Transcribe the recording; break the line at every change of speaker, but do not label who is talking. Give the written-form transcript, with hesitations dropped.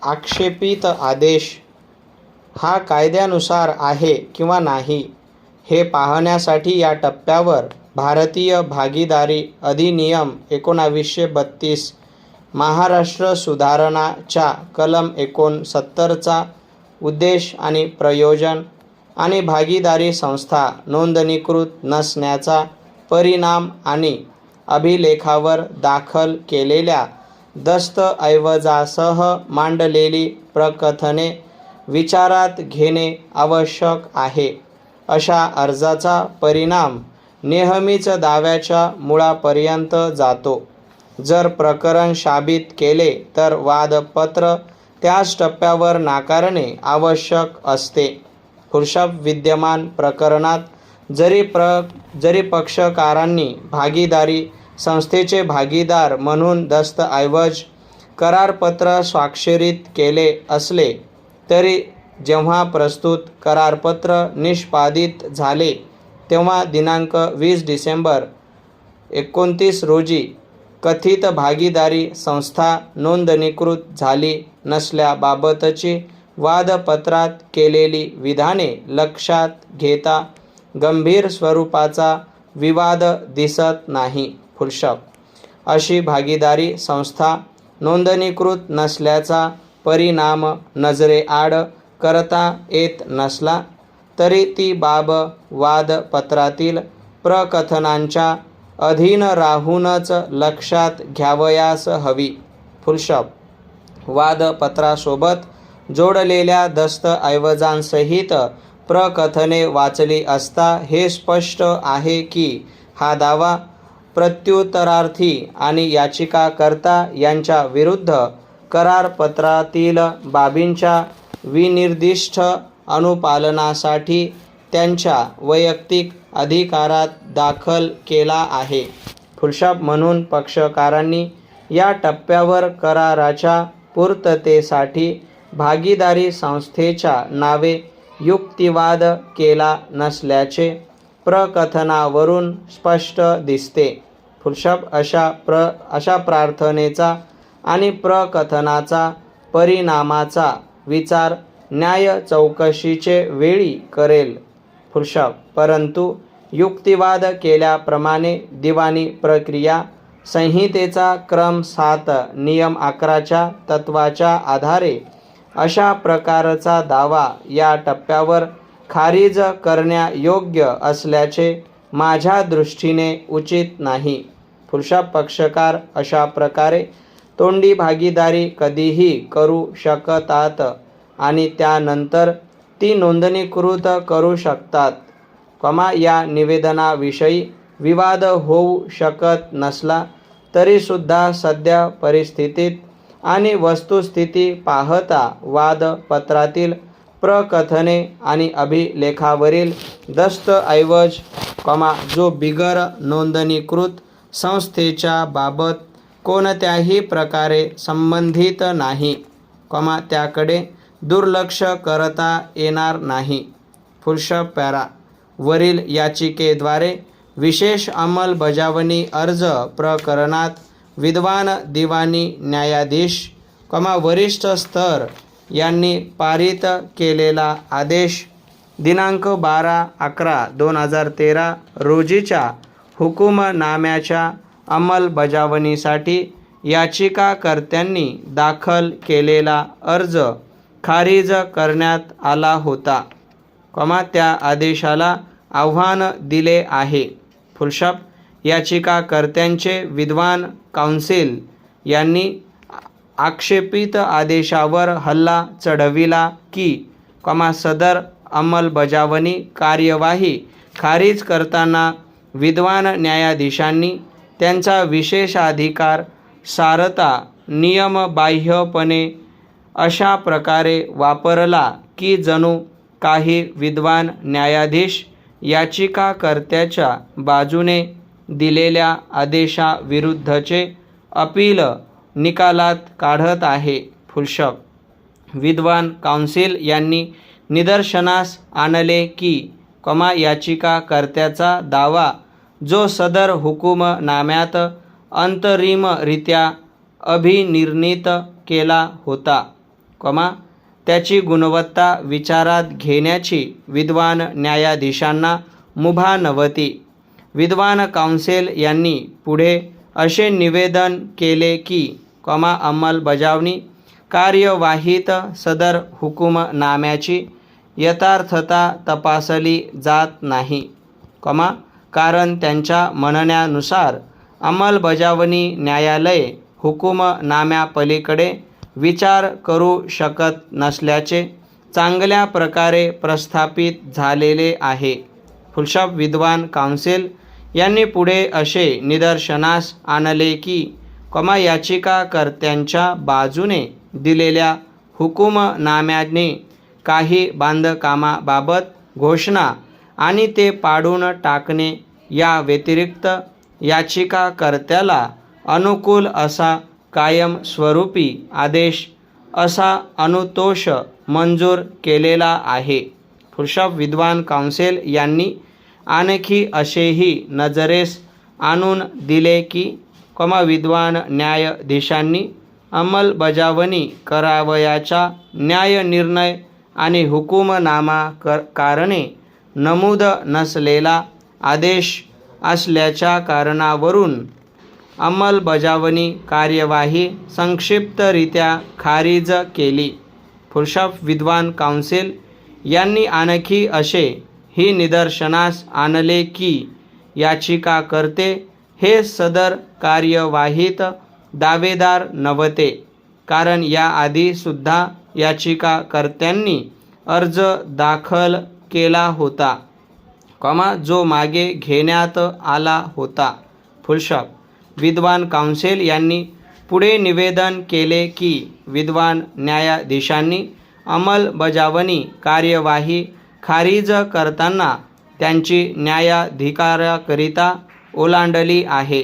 आक्षेपित आदेश हा कायद्यानुसार आहे किंवा नाही हे पाहण्यासाठी या टप्प्यावर भारतीय भागीदारी अधिनियम 1932 महाराष्ट्र सुधारणाच्या कलम 69चा उद्देश आणि प्रयोजन आणि भागीदारी संस्था नोंदणीकृत नसण्याचा परिणाम आणि अभिलेखावर दाखल केलेल्या दस्तऐवजासह मांडलेली प्रकथने विचारात घेणे आवश्यक आहे. अशा अर्जाचा परिणाम नेहमीच दाव्याच्या मुळापर्यंत जातो. जर प्रकरण साबित केले तर वादपत्र त्याच टप्प्यावर नाकारणे आवश्यक असते. पुरुषाप विद्यमान प्रकरणात जरी पक्षकारांनी भागीदारी संस्थेचे भागीदार म्हणून दस्तऐवज करारपत्र स्वाक्षरित केले असले तरी जेव्हा प्रस्तुत करारपत्र निष्पादित झाले तेव्हा दिनांक 20 डिसेंबर 19 रोजी कथित भागीदारी संस्था नोंदणीकृत झाली नसल्याबाबतची वादपत्रात केलेली विधाने लक्षात घेता गंभीर स्वरूपाचा विवाद दिसत नाही. फुलस्टॉप. अशी भागीदारी संस्था नोंदणीकृत नसल्याचा परिणाम नजरेआड करता येत नसला तरी ती बाब वादपत्रातील प्रकथनांच्या अधीन राहूनच लक्षात घ्यावयास हवी. फुलस्टॉप. वादपत्रासोबत जोडलेल्या दस्तऐवजांसहित प्रकथने वाचली असता हे स्पष्ट आहे की हा दावा प्रत्युत्तरार्थी आणि याचिकाकर्ता यांच्या विरुद्ध करारपत्रातील बाबींच्या विनिर्दिष्ट अनुपालनासाठी त्यांच्या वैयक्तिक अधिकारात दाखल केला आहे. फुलस्टॉप. म्हणून पक्षकारांनी या टप्प्यावर कराराच्या पूर्ततेसाठी भागीदारी संस्थेच्या नावे युक्तिवाद केला नसल्याचे प्रकथनावरून स्पष्ट दिसते. फुलस्टॉप. अशा प्रार्थनेचा आणि प्रकथनाचा परिणामाचा विचार न्याय चौकशीचे वेळी करेल. फुलस्टॉप. परंतु युक्तिवाद केल्याप्रमाणे दिवाणी प्रक्रिया संहितेचा क्रम 7 नियम 11च्या तत्वाच्या आधारे अशा प्रकारचा दावा या टप्प्यावर खारिज करण्यायोग्य असल्याचे माझ्या दृष्टीने उचित नाही. फुलस्टॉप. पक्षकार अशा प्रकारे तोंडी भागीदारी कधीही करू शकतात आणि त्यानंतर ती नोंदणीकृत करू शकतात, या निवेदनाविषयी विवाद होऊ शकत नसला तरीसुद्धा सध्या परिस्थितीत आणि वस्तुस्थिती पाहता वादपत्रातील प्रकथने आणि अभिलेखावरील दस्तऐवज, जो बिगर नोंदणीकृत संस्थेच्या बाबत कोणत्याही प्रकारे संबंधित नाही, त्याकडे दुर्लक्ष करता येणार नाही. फुलस्टॉप. पॅरा. वरील याचिकेद्वारे विशेष अंमलबजावणी अर्ज प्रकरणात विद्वान दिवाणी न्यायाधीश, वरिष्ठ स्तर यांनी पारित केलेला आदेश दिनांक 12/11/2013 रोजीच्या हुकूमनाम्याच्या अंमलबजावणीसाठी याचिकाकर्त्यांनी दाखल केलेला अर्ज खारिज करण्यात आला होता, त्या आदेशाला आव्हान दिले आहे. फुलस्टॉप. याचिकाकर्त्यांचे विद्वान काउन्सिल यांनी आक्षेपित आदेशावर हल्ला चढविला की, सदर अंमलबजावणी कार्यवाही खारिज करताना विद्वान न्यायाधीशांनी त्यांचा विशेषाधिकार सारता नियमबाह्यपणे अशा प्रकारे वापरला की जणू काही विद्वान न्यायाधीश याचिकाकर्त्याच्या बाजूने दिलेल्या आदेशाविरुद्धचे अपील निकालात काढत आहे. फुलस्टॉप. विद्वान काउन्सिल यांनी निदर्शनास आणले की, याचिकाकर्त्याचा दावा जो सदर हुकूमनाम्यात अंतरिमरित्या अभिनिर्णित केला होता, त्याची गुणवत्ता विचारात घेण्याची विद्वान न्यायाधीशांना मुभा नव्हती. विद्वान काउन्सिल यांनी पुढे असे निवेदन केले की अंमलबजावणी कार्यवाहीत सदर हुकूमनाम्याची यथार्थता तपासली जात नाही, कारण त्यांच्या म्हणण्यानुसार अंमलबजावणी न्यायालय हुकूमनाम्यापलीकडे विचार करू शकत नसल्याचे चांगल्या प्रकारे प्रस्थापित झालेले आहे. विद्वान काउन्सिल यांनी पुढे असे निदर्शनास आणले की याचिकाकर्त्यांच्या बाजूने दिलेल्या हुकूमनाम्याने काही बांधकामाबाबत घोषणा आणि ते पाडून टाकणे या व्यतिरिक्त याचिकाकर्त्याला अनुकूल असा कायमस्वरूपी आदेश असा अनुतोष मंजूर केलेला आहे. विद्वान काउन्सिल यांनी आणखी असेही नजरेस आणून दिले की विद्वान न्यायाधीशांनी अंमलबजावणी करावयाचा न्यायनिर्णय आणि हुकूमनामा कारणे नमूद नसलेला आदेश असल्याच्या कारणावरून अंमलबजावणी कार्यवाही संक्षिप्तरित्या खारिज केली. विद्वान काउन्सिल यांनी आणखी असे ही निदर्शनास आणले की याचिकाकर्ते हे सदर कार्यवाहीत दावेदार नव्हते, कारण याआधी सुद्धा याचिकाकर्त्यांनी अर्ज दाखल केला होता, जो मागे घेण्यात आला होता. विद्वान काउन्सिल यांनी पुढे निवेदन केले की विद्वान न्यायाधीशांनी अंमलबजावणी कार्यवाही खारिज करताना त्यांची न्यायाधिकाराकरिता ओलांडली आहे.